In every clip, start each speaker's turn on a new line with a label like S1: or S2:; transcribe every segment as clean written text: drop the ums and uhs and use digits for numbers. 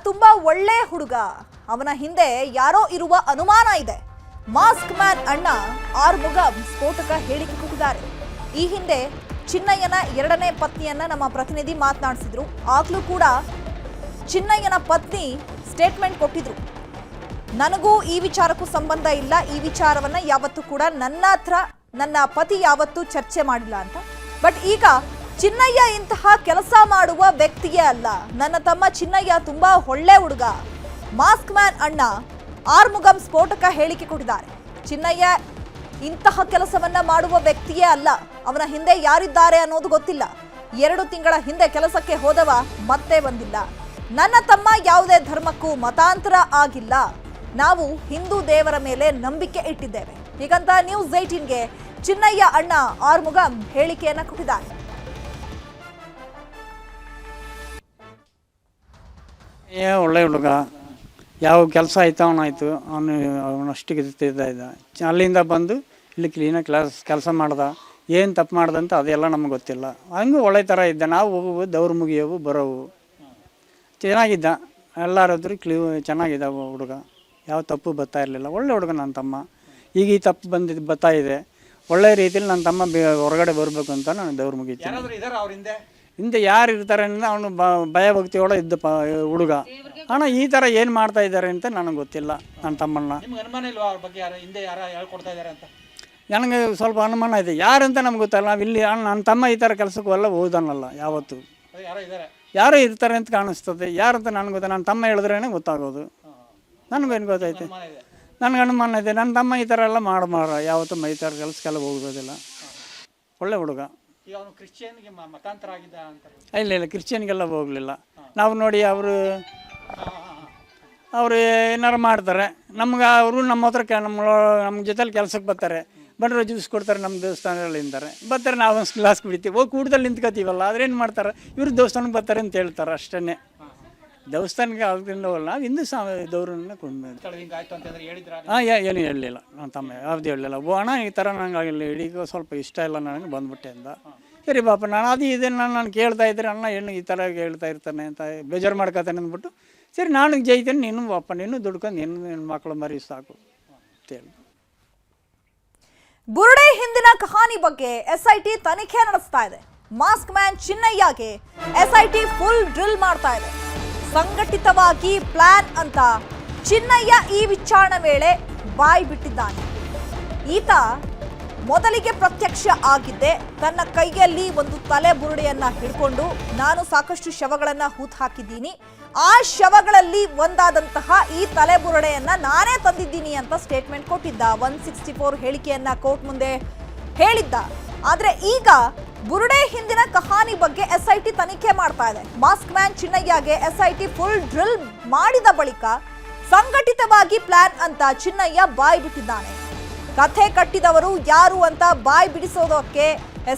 S1: ತುಂಬಾ ಒಳ್ಳೆ ಹುಡುಗ, ಅವನ ಹಿಂದೆ ಯಾರೋ ಇರುವ ಅನುಮಾನ ಇದೆ. ಮಾಸ್ಕ್ ಮ್ಯಾನ್ ಅಣ್ಣ ಆರ್ಮುಗಂ ಸ್ಫೋಟಕ ಹೇಳಿಕೆ ಕೊಟ್ಟಿದ್ದಾರೆ. ಈ ಹಿಂದೆ ಚಿನ್ನಯ್ಯನ ಎರಡನೇ ಪತ್ನಿಯನ್ನ ನಮ್ಮ ಪ್ರತಿನಿಧಿ ಮಾತನಾಡಿಸಿದ್ರು. ಆಗ್ಲೂ ಕೂಡ ಚಿನ್ನಯ್ಯನ ಪತ್ನಿ ಸ್ಟೇಟ್ಮೆಂಟ್ ಕೊಟ್ಟಿದ್ರು, ನನಗೂ ಈ ವಿಚಾರಕ್ಕೂ ಸಂಬಂಧ ಇಲ್ಲ, ಈ ವಿಚಾರವನ್ನ ಯಾವತ್ತೂ ಕೂಡ ನನ್ನ ಪತಿ ಯಾವತ್ತೂ ಚರ್ಚೆ ಮಾಡಿಲ್ಲ ಅಂತ. ಬಟ್ ಈಗ ಚಿನ್ನಯ್ಯ ಇಂತಹ ಕೆಲಸ ಮಾಡುವ ವ್ಯಕ್ತಿಯೇ ಅಲ್ಲ, ನನ್ನ ತಮ್ಮ ಚಿನ್ನಯ್ಯ ತುಂಬಾ ಒಳ್ಳೆ ಹುಡುಗ, ಮಾಸ್ಕ್ ಮ್ಯಾನ್ ಅಣ್ಣ ಆರ್ಮುಗಂ ಸ್ಫೋಟಕ ಹೇಳಿಕೆ ಕೊಟ್ಟಿದ್ದಾರೆ. ಚಿನ್ನಯ್ಯ ಇಂತಹ ಕೆಲಸವನ್ನ ಮಾಡುವ ವ್ಯಕ್ತಿಯೇ ಅಲ್ಲ, ಅವನ ಹಿಂದೆ ಯಾರಿದ್ದಾರೆ ಅನ್ನೋದು ಗೊತ್ತಿಲ್ಲ. 2 ತಿಂಗಳ ಹಿಂದೆ ಕೆಲಸಕ್ಕೆ ಹೋದವ ಮತ್ತೆ ಬಂದಿಲ್ಲ. ನನ್ನ ತಮ್ಮ ಯಾವುದೇ ಧರ್ಮಕ್ಕೂ ಮತಾಂತರ ಆಗಿಲ್ಲ, ನಾವು ಹಿಂದೂ ದೇವರ ಮೇಲೆ ನಂಬಿಕೆ ಇಟ್ಟಿದ್ದೇವೆ ಹೀಗಂತ ನ್ಯೂಸ್ 18ಗೆ ಚಿನ್ನಯ್ಯ ಅಣ್ಣ ಆರ್ಮುಗಂ ಹೇಳಿಕೆಯನ್ನ ಕೊಟ್ಟಿದ್ದಾರೆ.
S2: ಒಳ್ಳೆ ಹುಡುಗ, ಯಾವ ಕೆಲಸ ಆಯ್ತು ಅವನಾಯ್ತು, ಅವನಷ್ಟಿಗೆ ಇದ್ದ ಅಲ್ಲಿಂದ ಬಂದು ಇಲ್ಲಿ ಕ್ಲೀನಾಗಿ ಕೆಲಸ ಮಾಡ್ದ. ಏನು ತಪ್ಪು ಮಾಡ್ದಂತ ಅದೆಲ್ಲ ನಮ್ಗೆ ಗೊತ್ತಿಲ್ಲ. ಹಂಗೂ ಒಳ್ಳೆ ಥರ ಇದ್ದ. ನಾವು ಹೋಗುವು ದವ್ರು ಮುಗಿಯೋವು ಬರೋವು, ಚೆನ್ನಾಗಿದ್ದ. ಎಲ್ಲರ ಹತ್ರ ಚೆನ್ನಾಗಿದ್ದ ಹುಡುಗ, ಯಾವ ತಪ್ಪು ಬರ್ತಾ ಇರಲಿಲ್ಲ. ಒಳ್ಳೆ ಹುಡುಗ ನನ್ನ ತಮ್ಮ. ಈಗ ಈ ತಪ್ಪು ಬರ್ತಾ ಇದೆ. ಒಳ್ಳೆ ರೀತಿಯಲ್ಲಿ ನನ್ನ ತಮ್ಮ ಹೊರಗಡೆ ಬರಬೇಕು ಅಂತ ನಾನು ದವ್ರು ಮುಗಿತೀನಿ. ಹಿಂದೆ ಯಾರು ಇರ್ತಾರೆ ಅಂದರೆ ಅವನು ಭಯ ಭಕ್ತಿ ಒಳಗೆ ಇದ್ದ ಹುಡುಗ. ಅಣ್ಣ ಈ ಥರ ಏನು ಮಾಡ್ತಾ ಇದ್ದಾರೆ ಅಂತ ನನಗೆ ಗೊತ್ತಿಲ್ಲ. ನನ್ನ ತಮ್ಮನ್ನ ನನಗೆ ಸ್ವಲ್ಪ ಅನುಮಾನ ಇದೆ, ಯಾರಂತ ನಮ್ಗೆ ಗೊತ್ತಲ್ಲ. ನಾವು ಇಲ್ಲಿ ನನ್ನ ತಮ್ಮ ಈ ಥರ ಕೆಲಸಕ್ಕೂ ಎಲ್ಲ ಹೋದನಲ್ಲ ಯಾವತ್ತು. ಯಾರೋ ಇರ್ತಾರೆ ಅಂತ ಕಾಣಿಸ್ತದೆ, ಯಾರಂತ ನನಗೆ ಗೊತ್ತ. ನನ್ನ ತಮ್ಮ ಹೇಳಿದ್ರೇ ಗೊತ್ತಾಗೋದು. ನನಗೇನು ಗೊತ್ತೈತೆ, ನನಗೆ ಅನುಮಾನ ಇದೆ. ನನ್ನ ತಮ್ಮ ಈ ಥರ ಎಲ್ಲ ಮಾಡ ಯಾವತ್ತು ಈ ಥರ ಕೆಲಸಕ್ಕೆಲ್ಲ ಹೋಗೋದಿಲ್ಲ. ಒಳ್ಳೆ ಹುಡುಗ. ಇಲ್ಲ ಕ್ರಿಶ್ಚಿಯನ್ಗೆಲ್ಲ ಹೋಗಲಿಲ್ಲ. ನಾವು ನೋಡಿ ಅವರು ಏನಾರು ಮಾಡ್ತಾರೆ ನಮ್ಗೆ, ಅವರು ನಮ್ಮ ಹತ್ರ ನಮ್ಮ ಜೊತೆಲಿ ಕೆಲಸಕ್ಕೆ ಬರ್ತಾರೆ, ಬಂದರೆ ಜ್ಯೂಸ್ ಕೊಡ್ತಾರೆ, ನಮ್ಮ ದೇವಸ್ಥಾನದಲ್ಲಿ ನಿಂತಾರೆ ಬರ್ತಾರೆ. ನಾವು ಒಂದು ಗ್ಲಾಸ್ ಕುಡಿತೀವಿ, ಹೋಗಿ ಕೂಡದಲ್ಲಿ ನಿಂತ್ಕೋತೀವಲ್ಲ, ಆದ್ರೇನು ಮಾಡ್ತಾರೆ, ಇವರು ದೇವಸ್ಥಾನಕ್ಕೆ ಬರ್ತಾರೆ ಅಂತ ಹೇಳ್ತಾರೆ ಅಷ್ಟೇ. ದೇವಸ್ಥಾನಕ್ಕೆ ಅದರಿಂದ ಹೋಗಲ್ಲ, ನಾವು ಹಿಂದೂ ದೌರನ್ನ ಕೊಂಡು ಏನು ಹೇಳಲಿಲ್ಲ. ನನ್ನ ತಮ್ಮ ಯಾವ್ದು ಹೇಳಲಿಲ್ಲ. ಅಣ್ಣ ಈ ಥರ ನಂಗೆ ಹಿಡಿಗೋ ಸ್ವಲ್ಪ ಇಷ್ಟ ಇಲ್ಲ, ನನಗೆ ಬಂದ್ಬಿಟ್ಟೆ ಅಂದ. ಸರಿ ಬಾಪ, ನಾನು ಅದು ಇದನ್ನು ನಾನು ಕೇಳ್ತಾ ಇದ್ದರೆ ಅಣ್ಣ ಹೆಣ್ಣು ಈ ಥರ ಹೇಳ್ತಾ ಇರ್ತಾನೆ ಅಂತ ಬೇಜಾರು ಮಾಡ್ಕೊತಾನೆ ಅಂದ್ಬಿಟ್ಟು, ಸರಿ ನಾನು ಜೈತೇನೆ, ನೀನು ಬಾಪ ನೀನು ದುಡ್ಕೊಂಡು ನಿನ್ನ ಮಕ್ಕಳು ಮರಿ ಸಾಕು ಅಂತೇಳಿ.
S1: ಬುರುಡೆ ಹಿಂದಿನ ಕಹಾನಿ ಬಗ್ಗೆ SIT ತನಿಖೆ ನಡೆಸ್ತಾ ಇದೆ. ಮಾಸ್ಕ್ ಮ್ಯಾನ್ ಚಿನ್ನಯ್ಯಗೆ SIT ಫುಲ್ ಡ್ರಿಲ್ ಮಾಡ್ತಾ ಇದೆ. ಸಂಘಟಿತವಾಗಿ ಪ್ಲಾನ್ ಅಂತ ಚಿನ್ನಯ್ಯ ಈ ವಿಚಾರಣೆ ವೇಳೆ ಬಾಯಿ ಬಿಟ್ಟಿದ್ದಾನೆ. ಈತ ಮೊದಲಿಗೆ ಪ್ರತ್ಯಕ್ಷ ಆಗಿದ್ದೆ ತನ್ನ ಕೈಯಲ್ಲಿ ಒಂದು ತಲೆ ಬುರುಡೆಯನ್ನ ಹಿಡ್ಕೊಂಡು, ನಾನು ಸಾಕಷ್ಟು ಶವಗಳನ್ನ ಹೂತು ಹಾಕಿದ್ದೀನಿ, ಆ ಶವಗಳಲ್ಲಿ ಒಂದಾದಂತಹ ಈ ತಲೆ ಬುರುಡೆಯನ್ನ ನಾನೇ ತಂದಿದ್ದೀನಿ ಅಂತ ಸ್ಟೇಟ್ಮೆಂಟ್ ಕೊಟ್ಟಿದ್ದ. 164 ಹೇಳಿಕೆಯನ್ನ ಕೋರ್ಟ್ ಮುಂದೆ ಹೇಳಿದ್ದ. ಆದ್ರೆ ಈಗ ಬುರುಡೆ ಹಿಂದಿನ ಕಹಾನಿ ಬಗ್ಗೆ SIT ತನಿಖೆ ಮಾಡ್ತಾ ಇದೆ. ಮಾಸ್ಕ್ ಮ್ಯಾನ್ ಚಿನ್ನಯ್ಯಗೆ SIT ಫುಲ್ ಡ್ರಿಲ್ ಮಾಡಿದ ಬಳಿಕ ಸಂಘಟಿತವಾಗಿ ಪ್ಲಾನ್ ಅಂತ ಚಿನ್ನಯ್ಯ ಬಾಯಿ ಬಿಟ್ಟಿದ್ದಾನೆ. ಕಥೆ ಕಟ್ಟಿದವರು ಯಾರು ಅಂತ ಬಾಯಿ ಬಿಡಿಸೋದಕ್ಕೆ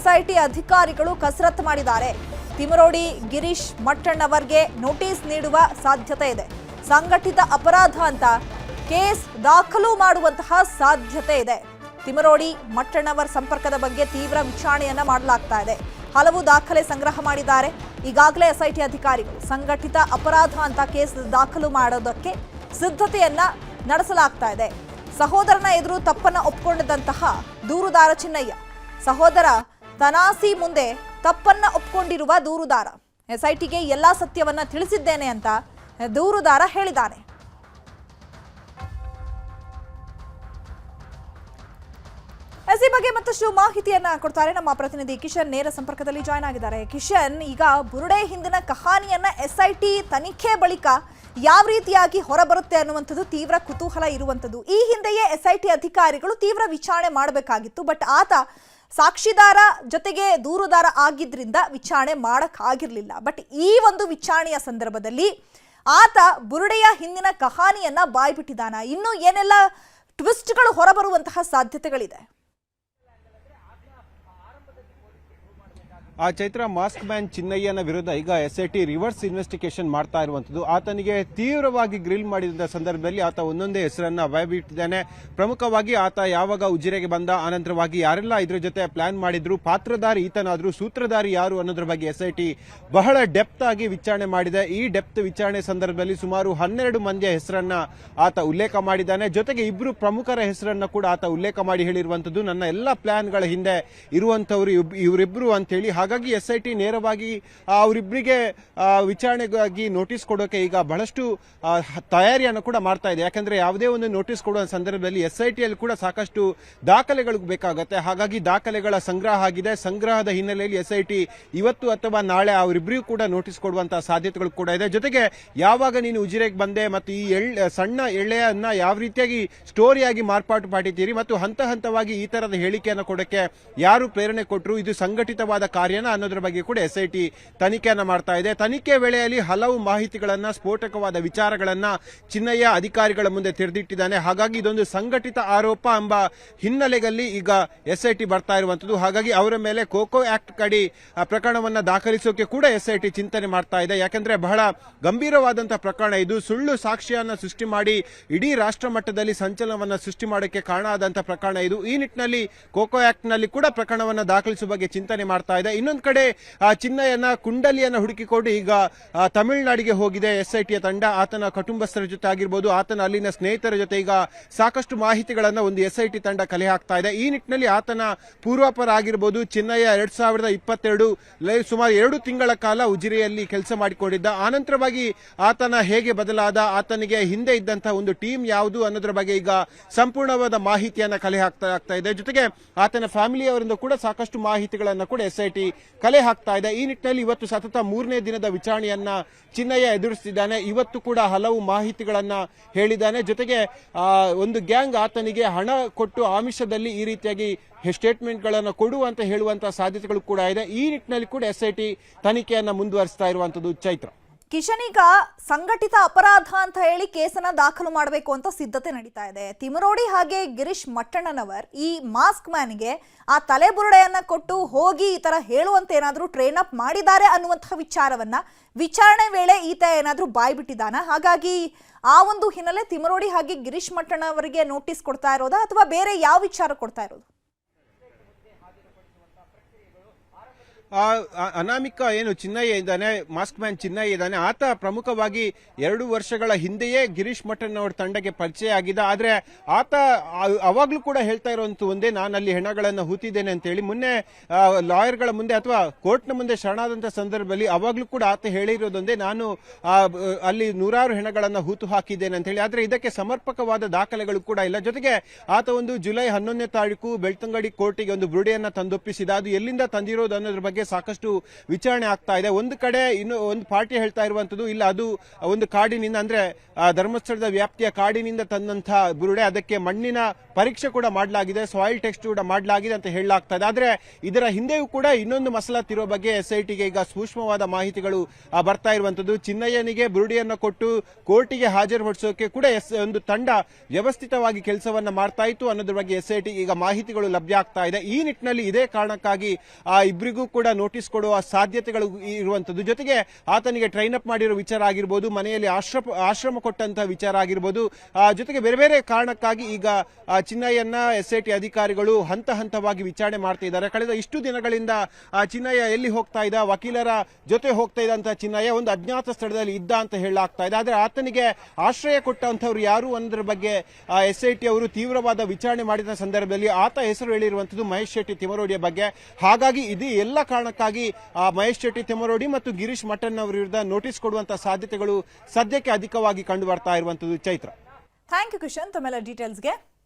S1: SIT ಅಧಿಕಾರಿಗಳು ಕಸರತ್ತು ಮಾಡಿದ್ದಾರೆ. ತಿಮರೋಡಿ ಗಿರೀಶ್ ಮಟ್ಟಣ್ಣವರ್ಗೆ ನೋಟಿಸ್ ನೀಡುವ ಸಾಧ್ಯತೆ ಇದೆ. ಸಂಘಟಿತ ಅಪರಾಧ ಅಂತ ಕೇಸ್ ದಾಖಲು ಮಾಡುವಂತಹ ಸಾಧ್ಯತೆ ಇದೆ. ತಿಮರೋಡಿ ಮಟ್ಟಣ್ಣವರ್ ಸಂಪರ್ಕದ ಬಗ್ಗೆ ತೀವ್ರ ವಿಚಾರಣೆಯನ್ನ ಮಾಡಲಾಗ್ತಾ ಇದೆ. ಹಲವು ದಾಖಲೆ ಸಂಗ್ರಹ ಮಾಡಿದ್ದಾರೆ. ಈಗಾಗಲೇ SIT ಅಧಿಕಾರಿಗಳು ಸಂಘಟಿತ ಅಪರಾಧ ಅಂತ ಕೇಸ್ ದಾಖಲು ಮಾಡೋದಕ್ಕೆ ಸಿದ್ಧತೆಯನ್ನ ನಡೆಸಲಾಗ್ತಾ ಇದೆ. ಸಹೋದರನ ಎದುರು ತಪ್ಪನ್ನ ಒಪ್ಪಿಕೊಂಡಂತಹ ದೂರುದಾರ ಚಿನ್ನಯ್ಯ, ಸಹೋದರ ತನಾಸಿ ಮುಂದೆ ತಪ್ಪನ್ನ ಒಪ್ಪಿಕೊಂಡಿರುವ ದೂರುದಾರ, SITಗೆ ಎಲ್ಲಾ ಸತ್ಯವನ್ನ ತಿಳಿಸಿದ್ದೇನೆ ಅಂತ ದೂರುದಾರ ಹೇಳಿದ್ದಾನೆ. ಈ ಬಗ್ಗೆ ಮತ್ತಷ್ಟು ಮಾಹಿತಿಯನ್ನ ಕೊಡ್ತಾರೆ ನಮ್ಮ ಪ್ರತಿನಿಧಿ ಕಿಶನ್, ನೇರ ಸಂಪರ್ಕದಲ್ಲಿ ಜಾಯ್ನ್ ಆಗಿದ್ದಾರೆ. ಕಿಶನ್, ಈಗ ಬುರುಡೆ ಹಿಂದಿನ ಕಹಾನಿಯನ್ನ SIT ತನಿಖೆ ಬಳಿಕ ಯಾವ ರೀತಿಯಾಗಿ ಹೊರಬರುತ್ತೆ ಅನ್ನುವಂಥದ್ದು ತೀವ್ರ ಕುತೂಹಲ ಇರುವಂಥದ್ದು. ಈ ಹಿಂದೆಯೇ SIT ಅಧಿಕಾರಿಗಳು ತೀವ್ರ ವಿಚಾರಣೆ ಮಾಡಬೇಕಾಗಿತ್ತು, ಬಟ್ ಆತ ಸಾಕ್ಷಿದಾರ ಜೊತೆಗೆ ದೂರುದಾರ ಆಗಿದ್ರಿಂದ ವಿಚಾರಣೆ ಮಾಡಕ್ಕಾಗಿರ್ಲಿಲ್ಲ. ಬಟ್ ಈ ಒಂದು ವಿಚಾರಣೆಯ ಸಂದರ್ಭದಲ್ಲಿ ಆತ ಬುರುಡೆಯ ಹಿಂದಿನ ಕಹಾನಿಯನ್ನ ಬಾಯ್ಬಿಟ್ಟಿದ್ದಾನ. ಇನ್ನು ಏನೆಲ್ಲ ಟ್ವಿಸ್ಟ್ಗಳು ಹೊರಬರುವಂತಹ ಸಾಧ್ಯತೆಗಳಿದೆ?
S3: ಚೈತ್ರ, ಮಾಸ್ಕ್ ಮ್ಯಾನ್ ಚಿನ್ನಯ್ಯನ ವಿರುದ್ಧ ಈಗ SIT ರಿವರ್ಸ್ ಇನ್ವೆಸ್ಟಿಗೇಷನ್ ಮಾಡ್ತಾ ಇರುವಂತದ್ದು. ಆತನಿಗೆ ತೀವ್ರವಾಗಿ ಗ್ರಿಲ್ ಮಾಡಿದ ಸಂದರ್ಭದಲ್ಲಿ ಆತ ಒಂದೊಂದೇ ಹೆಸರನ್ನ ಬಾಯ್ಬಿಟ್ಟಿದ್ದಾನೆ. ಪ್ರಮುಖವಾಗಿ ಆತ ಯಾವಾಗ ಉಜಿರೆಗೆ ಬಂದ, ಅನಂತರವಾಗಿ ಯಾರೆಲ್ಲ ಇದ್ರ ಜೊತೆ ಪ್ಲಾನ್ ಮಾಡಿದ್ರು, ಪಾತ್ರಧಾರಿ ಈತನಾದ್ರೂ, ಸೂತ್ರಧಾರಿ ಯಾರು ಅನ್ನೋದ್ರ ಬಗ್ಗೆ SIT ಬಹಳ ಡೆಪ್ತ್ ಆಗಿ ವಿಚಾರಣೆ ಮಾಡಿದೆ. ಈ ಡೆಪ್ತ್ ವಿಚಾರಣೆ ಸಂದರ್ಭದಲ್ಲಿ ಸುಮಾರು 12 ಮಂದಿಯ ಹೆಸರನ್ನ ಆತ ಉಲ್ಲೇಖ ಮಾಡಿದ್ದಾನೆ. ಜೊತೆಗೆ ಇಬ್ರು ಪ್ರಮುಖರ ಹೆಸರನ್ನ ಕೂಡ ಆತ ಉಲ್ಲೇಖ ಮಾಡಿ ಹೇಳಿರುವಂತದ್ದು, ನನ್ನ ಎಲ್ಲ ಪ್ಲಾನ್ಗಳ ಹಿಂದೆ ಇರುವಂತವರು ಇವರಿಬ್ರು ಅಂತೇಳಿ. ಹಾಗಾಗಿ SIT ನೇರವಾಗಿ ಅವರಿಬ್ಬರಿಗೆ ವಿಚಾರಣೆಗಾಗಿ ನೋಟಿಸ್ ಕೊಡೋಕೆ ಈಗ ಬಹಳಷ್ಟು ತಯಾರಿಯನ್ನು ಕೂಡ ಮಾಡ್ತಾ ಇದೆ. ಯಾಕಂದ್ರೆ ಯಾವುದೇ ಒಂದು ನೋಟಿಸ್ ಕೊಡುವ ಸಂದರ್ಭದಲ್ಲಿ SIT ಅಲ್ಲಿ ಕೂಡ ಸಾಕಷ್ಟು ದಾಖಲೆಗಳು ಬೇಕಾಗುತ್ತೆ. ಹಾಗಾಗಿ ದಾಖಲೆಗಳ ಸಂಗ್ರಹ ಆಗಿದೆ. ಸಂಗ್ರಹದ ಹಿನ್ನೆಲೆಯಲ್ಲಿ SIT ಇವತ್ತು ಅಥವಾ ನಾಳೆ ಅವರಿಬ್ಬರಿಗೂ ಕೂಡ ನೋಟಿಸ್ ಕೊಡುವಂತಹ ಸಾಧ್ಯತೆಗಳು ಕೂಡ ಇದೆ. ಜೊತೆಗೆ ಯಾವಾಗ ನೀನು ಉಜಿರೆಗೆ ಬಂದೆ ಮತ್ತು ಈ ಸಣ್ಣ ಎಳೆಯನ್ನ ಯಾವ ರೀತಿಯಾಗಿ ಸ್ಟೋರಿಯಾಗಿ ಮಾರ್ಪಾಟು ಮಾಡಿದ್ದೀರಿ ಮತ್ತು ಹಂತ ಹಂತವಾಗಿ ಈ ತರದ ಹೇಳಿಕೆಯನ್ನು ಕೊಡಕ್ಕೆ ಯಾರು ಪ್ರೇರಣೆ ಕೊಟ್ಟರು, ಇದು ಸಂಘಟಿತವಾದ ಕಾರ್ಯನ ಅನ್ನೋದ್ರ ಬಗ್ಗೆ ಕೂಡ SIT ತನಿಖೆಯನ್ನ ಮಾಡ್ತಾ ಇದೆ. ತನಿಖೆ ವೇಳೆಯಲ್ಲಿ ಹಲವು ಮಾಹಿತಿಗಳನ್ನ, ಸ್ಫೋಟಕವಾದ ವಿಚಾರಗಳನ್ನ ಚಿನ್ನಯ್ಯ ಅಧಿಕಾರಿಗಳ ಮುಂದೆ ತೆರೆದಿಟ್ಟಿದ್ದಾನೆ. ಹಾಗಾಗಿ ಇದೊಂದು ಸಂಘಟಿತ ಆರೋಪ ಎಂಬ ಹಿನ್ನೆಲೆಯಲ್ಲಿ ಈಗ SIT ಬರ್ತಾ ಇರುವಂತದ್ದು. ಹಾಗಾಗಿ ಅವರ ಮೇಲೆ ಕೋಕೋ ಆಕ್ಟ್ ಕಡಿ ಪ್ರಕರಣವನ್ನ ದಾಖಲಿಸೋಕೆ ಕೂಡ SIT ಚಿಂತನೆ ಮಾಡ್ತಾ ಇದೆ. ಯಾಕಂದ್ರೆ ಬಹಳ ಗಂಭೀರವಾದಂತಹ ಪ್ರಕರಣ ಇದು. ಸುಳ್ಳು ಸಾಕ್ಷ್ಯವನ್ನ ಸೃಷ್ಟಿ ಮಾಡಿ ಇಡೀ ರಾಷ್ಟ್ರ ಮಟ್ಟದಲ್ಲಿ ಸಂಚಲನವನ್ನ ಸೃಷ್ಟಿ ಮಾಡೋಕೆ ಕಾರಣ ಆದಂತಹ ಪ್ರಕರಣ ಇದು. ಈ ನಿಟ್ಟಿನಲ್ಲಿ ಕೋಕೋ ಆಕ್ಟ್ ನಲ್ಲಿ ಕೂಡ ಪ್ರಕರಣವನ್ನ ದಾಖಲಿಸುವ ಬಗ್ಗೆ ಚಿಂತನೆ ಮಾಡ್ತಾ ಇದೆ. ಇನ್ನೊಂದು ಕಡೆ ಚಿನ್ನಯ್ಯನ ಕುಂಡಲಿಯನ್ನ ಹುಡುಕಿಕೊಂಡು ಈಗ ತಮಿಳುನಾಡಿಗೆ ಹೋಗಿದೆ SIT ತಂಡ. ಆತನ ಕುಟುಂಬಸ್ಥರ ಜೊತೆ ಆಗಿರ್ಬೋದು, ಆತನ ಅಲ್ಲಿನ ಸ್ನೇಹಿತರ ಜೊತೆ ಈಗ ಸಾಕಷ್ಟು ಮಾಹಿತಿಗಳನ್ನ ಒಂದು SIT ತಂಡ ಕಲೆ ಹಾಕ್ತಾ ಇದೆ. ಈ ನಿಟ್ಟಿನಲ್ಲಿ ಆತನ ಪೂರ್ವಾಪರ ಆಗಿರ್ಬೋದು, ಚಿನ್ನಯ್ಯ 2022 ಸುಮಾರು 2 ತಿಂಗಳ ಕಾಲ ಉಜಿರೆಯಲ್ಲಿ ಕೆಲಸ ಮಾಡಿಕೊಂಡಿದ್ದ. ಆನಂತರವಾಗಿ ಆತನ ಹೇಗೆ ಬದಲಾದ, ಆತನಿಗೆ ಹಿಂದೆ ಇದ್ದಂತಹ ಒಂದು ಟೀಮ್ ಯಾವುದು ಅನ್ನೋದ್ರ ಬಗ್ಗೆ ಈಗ ಸಂಪೂರ್ಣವಾದ ಮಾಹಿತಿಯನ್ನ ಕಲೆ ಹಾಕ್ತಾ ಇದೆ. ಜೊತೆಗೆ ಆತನ ಫ್ಯಾಮಿಲಿಯವರಿಂದ ಕೂಡ ಸಾಕಷ್ಟು ಮಾಹಿತಿಗಳನ್ನ ಕೂಡ SIT ಕಲೆ ಹಾಕ್ತಾ ಇದೆ. ಈ ನಿಟ್ಟಿನಲ್ಲಿ ಇವತ್ತು ಸತತ 3ನೇ ದಿನದ ವಿಚಾರಣೆಯನ್ನ ಚಿನ್ನಯ್ಯ ಎದುರಿಸಿದ್ದಾನೆ. ಇವತ್ತು ಕೂಡ ಹಲವು ಮಾಹಿತಿಗಳನ್ನ ಹೇಳಿದ್ದಾನೆ. ಜೊತೆಗೆ ಒಂದು ಗ್ಯಾಂಗ್ ಆತನಿಗೆ ಹಣ ಕೊಟ್ಟು ಆಮಿಷದಲ್ಲಿ ಈ ರೀತಿಯಾಗಿ ಸ್ಟೇಟ್ಮೆಂಟ್ಗಳನ್ನು ಕೊಡುವಂತ ಹೇಳುವಂತಹ ಸಾಧ್ಯತೆಗಳು ಕೂಡ ಇದೆ. ಈ ನಿಟ್ಟಿನಲ್ಲಿ ಕೂಡ SIT ತನಿಖೆಯನ್ನ ಮುಂದುವರಿಸ್ತಾ ಇರುವಂತದ್ದು. ಚೈತ್ರ,
S1: ಕಿಶನ್, ಈಗ ಸಂಘಟಿತ ಅಪರಾಧ ಅಂತ ಹೇಳಿ ಕೇಸನ್ನ ದಾಖಲು ಮಾಡಬೇಕು ಅಂತ ಸಿದ್ಧತೆ ನಡೀತಾ ಇದೆ. ತಿಮರೋಡಿ ಹಾಗೆ ಗಿರೀಶ್ ಮಟ್ಟಣ್ಣನವರ್ ಈ ಮಾಸ್ಕ್ ಮ್ಯಾನ್ಗೆ ಆ ತಲೆಬುರುಡೆಯನ್ನ ಕೊಟ್ಟು ಹೋಗಿ ಈ ತರ ಹೇಳುವಂತೆ ಏನಾದ್ರೂ ಟ್ರೈನ್ ಅಪ್ ಮಾಡಿದ್ದಾರೆ ಅನ್ನುವಂತಹ ವಿಚಾರವನ್ನ ವಿಚಾರಣೆ ವೇಳೆ ಈತ ಏನಾದ್ರೂ ಬಾಯ್ಬಿಟ್ಟಿದ್ದಾನ? ಹಾಗಾಗಿ ಆ ಒಂದು ಹಿನ್ನೆಲೆ ತಿಮರೋಡಿ ಹಾಗೆ ಗಿರೀಶ್ ಮಟ್ಟಣ್ಣವರಿಗೆ ನೋಟಿಸ್ ಕೊಡ್ತಾ ಇರೋದಾ ಅಥವಾ ಬೇರೆ ಯಾವ ವಿಚಾರ ಕೊಡ್ತಾ ಇರೋದು?
S3: ಅನಾಮಿಕ ಏನು ಚಿನ್ನಯ್ಯ ಇದ್ದಾನೆ, ಮಾಸ್ಕ್ ಮ್ಯಾನ್ ಚಿನ್ನಯ್ಯ ಇದ್ದಾನೆ, ಆತ ಪ್ರಮುಖವಾಗಿ 2 ವರ್ಷಗಳ ಹಿಂದೆಯೇ ಗಿರೀಶ್ ಮಟ್ಟಣ್ಣವರ ತಂಡಕ್ಕೆ ಪರಿಚಯ ಆಗಿದ್ದ. ಆದ್ರೆ ಆತ ಅವಾಗ್ಲೂ ಕೂಡ ಹೇಳ್ತಾ ಇರುವಂತ ಒಂದೇ, ನಾನು ಅಲ್ಲಿ ಹೆಣಗಳನ್ನು ಹೂತಿದ್ದೇನೆ ಅಂತ ಹೇಳಿ. ಮೊನ್ನೆ ಲಾಯರ್ಗಳ ಮುಂದೆ ಅಥವಾ ಕೋರ್ಟ್ನ ಮುಂದೆ ಶರಣಾದಂತ ಸಂದರ್ಭದಲ್ಲಿ ಅವಾಗ್ಲೂ ಕೂಡ ಆತ ಹೇಳಿರೋದೊಂದೇ, ನಾನು ಅಲ್ಲಿ 100 ಹೆಣಗಳನ್ನು ಹೂತು ಹಾಕಿದ್ದೇನೆ ಅಂತ ಹೇಳಿ. ಆದ್ರೆ ಇದಕ್ಕೆ ಸಮರ್ಪಕವಾದ ದಾಖಲೆಗಳು ಕೂಡ ಇಲ್ಲ. ಜೊತೆಗೆ ಆತ ಒಂದು ಜುಲೈ 11ನೇ ತಾರೀಕು ಬೆಳ್ತಂಗಡಿ ಕೋರ್ಟಿಗೆ ಒಂದು ಬುರುಡೆಯನ್ನ ತಂದೊಪ್ಪಿಸಿದ. ಅದು ಎಲ್ಲಿಂದ ತಂದಿರೋದು ಅನ್ನೋದ್ರ ಬಗ್ಗೆ ಸಾಕಷ್ಟು ವಿಚಾರಣೆ ಆಗ್ತಾ ಇದೆ. ಒಂದು ಕಡೆ ಇನ್ನು ಒಂದು ಪಾರ್ಟಿ ಹೇಳ್ತಾ ಇರುವಂತದ್ದು, ಇಲ್ಲ ಅದು ಒಂದು ಕಾಡಿನಿಂದ, ಅಂದ್ರೆ ಧರ್ಮಸ್ಥಳದ ವ್ಯಾಪ್ತಿಯ ಕಾಡಿನಿಂದ ತಂದಂತಹ ಬುರುಡೆ, ಅದಕ್ಕೆ ಮಣ್ಣಿನ ಪರೀಕ್ಷೆ ಕೂಡ ಮಾಡಲಾಗಿದೆ, ಸಾಯಿಲ್ ಟೆಸ್ಟ್ ಕೂಡ ಮಾಡಲಾಗಿದೆ ಅಂತ ಹೇಳಲಾಗ್ತಾ ಇದೆ. ಆದ್ರೆ ಇದರ ಹಿಂದೆಯೂ ಕೂಡ ಇನ್ನೊಂದು ಮಸಲತ್ತಿರೋ ಬಗ್ಗೆ SITಗೆ ಈಗ ಸೂಕ್ಷ್ಮವಾದ ಮಾಹಿತಿಗಳು ಬರ್ತಾ ಇರುವಂತದ್ದು. ಚಿನ್ನಯ್ಯನಿಗೆ ಬುರುಡಿಯನ್ನ ಕೊಟ್ಟು ಕೋರ್ಟಿಗೆ ಹಾಜರುಪಡಿಸೋಕೆ ಕೂಡ ಒಂದು ತಂಡ ವ್ಯವಸ್ಥಿತವಾಗಿ ಕೆಲಸವನ್ನ ಮಾಡ್ತಾ ಇತ್ತು ಅನ್ನೋದ್ರ ಬಗ್ಗೆ SIT ಈಗ ಮಾಹಿತಿಗಳು ಲಭ್ಯ ಆಗ್ತಾ ಇದೆ. ಈ ನಿಟ್ಟಿನಲ್ಲಿ ಇದೇ ಕಾರಣಕ್ಕಾಗಿ ಇಬ್ಬರಿಗೂ ಕೂಡ ನೋಟಿಸ್ ಕೊಡುವ ಸಾಧ್ಯತೆಗಳು ಇರುವಂತದ್ದು. ಜೊತೆಗೆ ಆತನಿಗೆ ಟ್ರೈನ್ ಅಪ್ ಮಾಡಿರೋ ವಿಚಾರ ಆಗಿರ್ಬೋದು, ಮನೆಯಲ್ಲಿ ಆಶ್ರಮ ಕೊಟ್ಟಂತಹ ವಿಚಾರ ಆಗಿರ್ಬೋದು, ಜೊತೆಗೆ ಬೇರೆ ಬೇರೆ ಕಾರಣಕ್ಕಾಗಿ ಈಗ ಚಿನ್ನಯ್ಯನ SIT ಅಧಿಕಾರಿಗಳು ಹಂತ ಹಂತವಾಗಿ ವಿಚಾರಣೆ ಮಾಡ್ತಾ ಇದ್ದಾರೆ. ಕಳೆದ ಇಷ್ಟು ದಿನಗಳಿಂದ ಚಿನ್ನಯ್ಯ ಎಲ್ಲಿ ಹೋಗ್ತಾ ಇದ್ದ, ವಕೀಲರ ಜೊತೆ ಹೋಗ್ತಾ ಇದ್ದಂತಹ ಚಿನ್ನಯ್ಯ ಒಂದು ಅಜ್ಞಾತ ಸ್ಥಳದಲ್ಲಿ ಇದ್ದ ಅಂತ ಹೇಳಲಾಗ್ತಾ ಇದೆ. ಆದ್ರೆ ಆತನಿಗೆ ಆಶ್ರಯ ಕೊಟ್ಟಂತವ್ರು ಯಾರು ಅನ್ನೋದ್ರ ಬಗ್ಗೆ SIT ಅವರು ತೀವ್ರವಾದ ವಿಚಾರಣೆ ಮಾಡಿದ ಸಂದರ್ಭದಲ್ಲಿ ಆತ ಹೆಸರು ಹೇಳಿರುವಂತದ್ದು ಮಹೇಶ್ ಶೆಟ್ಟಿ ತಿಮರೋಡಿಯ ಬಗ್ಗೆ. ಹಾಗಾಗಿ ಇದು ಎಲ್ಲ ಕಾರಣಕ್ಕಾಗಿ ಮಹೇಶ್ ಶೆಟ್ಟಿ ತಿಮರೋಡಿ ಮತ್ತು ಗಿರೀಶ್ ಮಟ್ಟಣ್ಣವರ ವಿರುದ್ಧ ನೋಟಿಸ್ ಕೊಡುವಂತಹ ಸಾಧ್ಯತೆಗಳು ಸದ್ಯಕ್ಕೆ ಅಧಿಕವಾಗಿ ಕಂಡು ಬರ್ತಾ ಇರುವಂತದ್ದು. ಚೈತ್ರ,
S1: ಥ್ಯಾಂಕ್ ಯು ಕಿಶನ್ ತಮ್ಮೆಲ್ಲ ಡೀಟೇಲ್ಸ್ಗೆ.